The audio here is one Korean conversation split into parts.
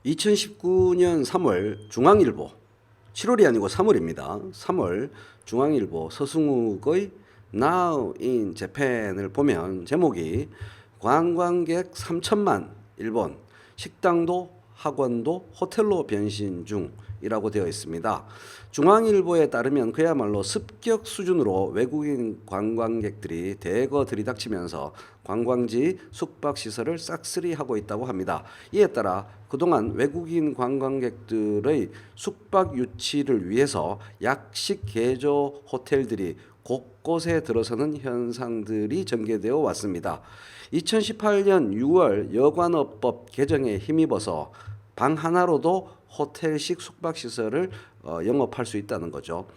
2019년 3월 중앙일보, 7월이 아니고 3월입니다. 3월 중앙일보 서승욱의 Now in Japan을 보면 제목이 관광객 3천만 일본, 식당도 학원도 호텔로 변신 중이라고 되어 있습니다. 중앙일보에 따르면 그야말로 습격 수준으로 외국인 관광객들이 대거 들이닥치면서 관광지 숙박시설을 싹쓸이하고 있다고 합니다. 이에 따라 그동안 외국인 관광객들의 숙박 유치를 위해서 약식 개조 호텔들이 곳곳에 들어서는 현상들이 전개되어 왔습니다. 2018년 6월 여관업법 개정에 힘입어서 방 하나로도 호텔식 숙박시설을 영업할 수 있다는 거죠.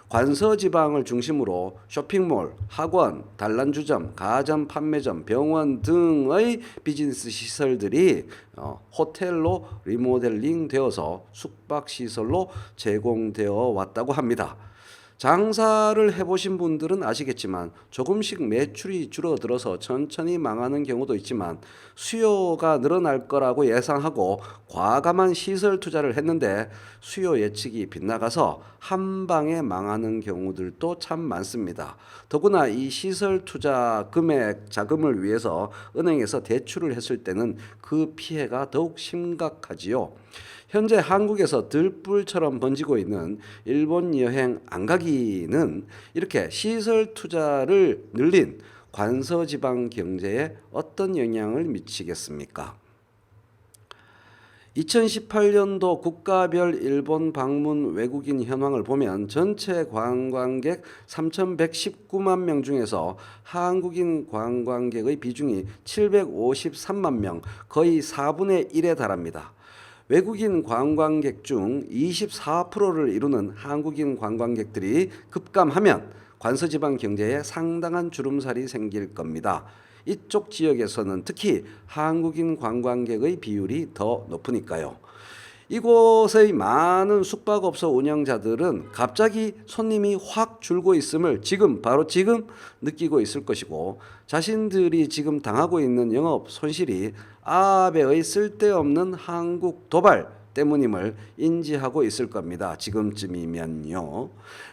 관서지방을 중심으로 쇼핑몰, 학원, 단란주점, 가전 판매점, 병원 등의 비즈니스 시설들이 호텔로 리모델링 되어서 숙박시설로 제공되어 왔다고 합니다. 장사를 해보신 분들은 아시겠지만 조금씩 매출이 줄어들어서 천천히 망하는 경우도 있지만 수요가 늘어날 거라고 예상하고 과감한 시설 투자를 했는데 수요 예측이 빗나가서 한 방에 망하는 경우들도 참 많습니다. 더구나 이 시설 투자 금액 자금을 위해서 은행에서 대출을 했을 때는 그 피해가 더욱 심각하지요. 현재 한국에서 들불처럼 번지고 있는 일본 여행 안 가기는 이렇게 시설 투자를 늘린 관서지방 경제에 어떤 영향을 미치겠습니까? 2018년도 국가별 일본 방문 외국인 현황을 보면 전체 관광객 3,119만 명 중에서 한국인 관광객의 비중이 753만 명, 거의 4분의 1에 달합니다. 외국인 관광객 중 24%를 이루는 한국인 관광객들이 급감하면 관서지방 경제에 상당한 주름살이 생길 겁니다. 이쪽 지역에서는 특히 한국인 관광객의 비율이 더 높으니까요. 이곳의 많은 숙박업소 운영자들은 갑자기 손님이 확 줄고 있음을 바로 지금 느끼고 있을 것이고 자신들이 지금 당하고 있는 영업 손실이 아베의 쓸데없는 한국 도발 때문임을 인지하고 있을 겁니다. 지금쯤이면요.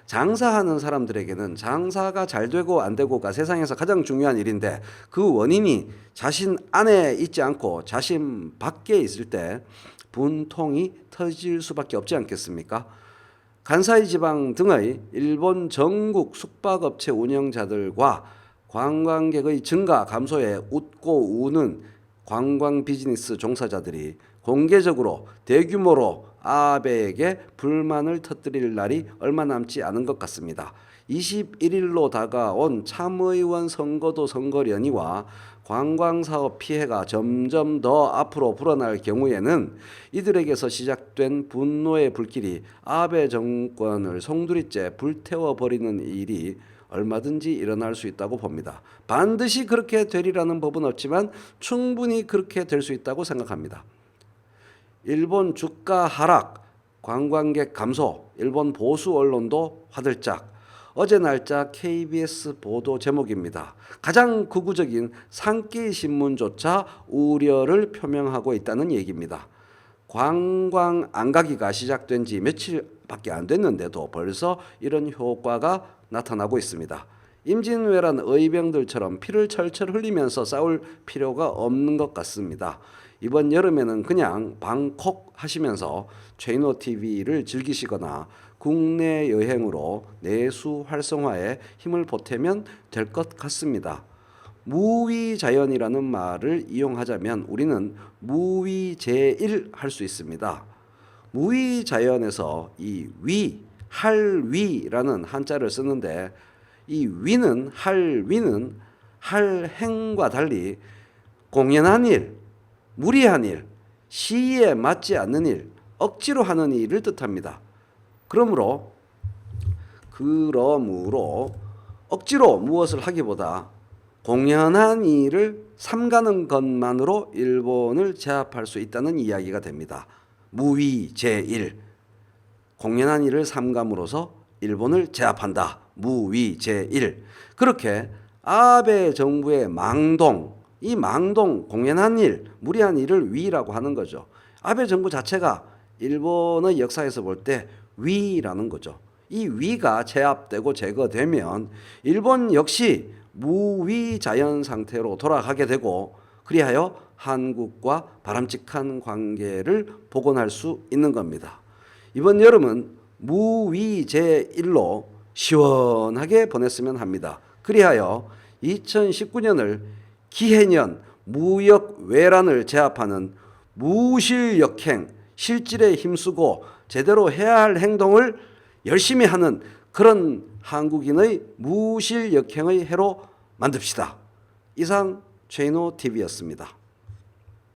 장사하는 사람들에게는 장사가 잘 되고 안 되고가 세상에서 가장 중요한 일인데 그 원인이 자신 안에 있지 않고 자신 밖에 있을 때 분통이 터질 수밖에 없지 않겠습니까? 간사이 지방 등의 일본 전국 숙박업체 운영자들과 관광객의 증가 감소에 웃고 우는 관광 비즈니스 종사자들이 공개적으로 대규모로 아베에게 불만을 터뜨릴 날이 얼마 남지 않은 것 같습니다. 21일로 다가온 참의원 선거도 선거련이와 관광사업 피해가 점점 더 앞으로 불어날 경우에는 이들에게서 시작된 분노의 불길이 아베 정권을 송두리째 불태워버리는 일이 얼마든지 일어날 수 있다고 봅니다. 반드시 그렇게 되리라는 법은 없지만 충분히 그렇게 될 수 있다고 생각합니다. 일본 주가 하락, 관광객 감소, 일본 보수 언론도 화들짝. 어제 날짜 KBS 보도 제목입니다. 가장 극우적인 산케이 신문조차 우려를 표명하고 있다는 얘기입니다. 관광 안 가기가 시작된 지 며칠밖에 안 됐는데도 벌써 이런 효과가 나타나고 있습니다. 임진왜란 의병들처럼 피를 철철 흘리면서 싸울 필요가 없는 것 같습니다. 이번 여름에는 그냥 방콕 하시면서 최인호 TV를 즐기시거나 국내 여행으로 내수 활성화에 힘을 보태면 될 것 같습니다. 무위자연이라는 말을 이용하자면 우리는 무위제일 할 수 있습니다. 무위자연에서 이 위, 할위라는 한자를 쓰는데 이 위는 할 행과 달리 공연한 일, 무리한 일, 시에 맞지 않는 일, 억지로 하는 일을 뜻합니다. 그러므로 억지로 무엇을 하기보다 공연한 일을 삼가는 것만으로 일본을 제압할 수 있다는 이야기가 됩니다. 무위제일, 공연한 일을 삼감으로써 일본을 제압한다. 무위제일. 그렇게 아베 정부의 망동, 이 망동, 공연한 일, 무리한 일을 위라고 하는 거죠. 아베 정부 자체가 일본의 역사에서 볼 때 위라는 거죠. 이 위가 제압되고 제거되면 일본 역시 무위 자연 상태로 돌아가게 되고 그리하여 한국과 바람직한 관계를 복원할 수 있는 겁니다. 이번 여름은 무위 제1로 시원하게 보냈으면 합니다. 그리하여 2019년을 기해년 무역 외란을 제압하는 무실역행, 실질에 힘쓰고 제대로 해야 할 행동을 열심히 하는 그런 한국인의 무실역행의 해로 만듭시다. 이상 최인호 TV였습니다.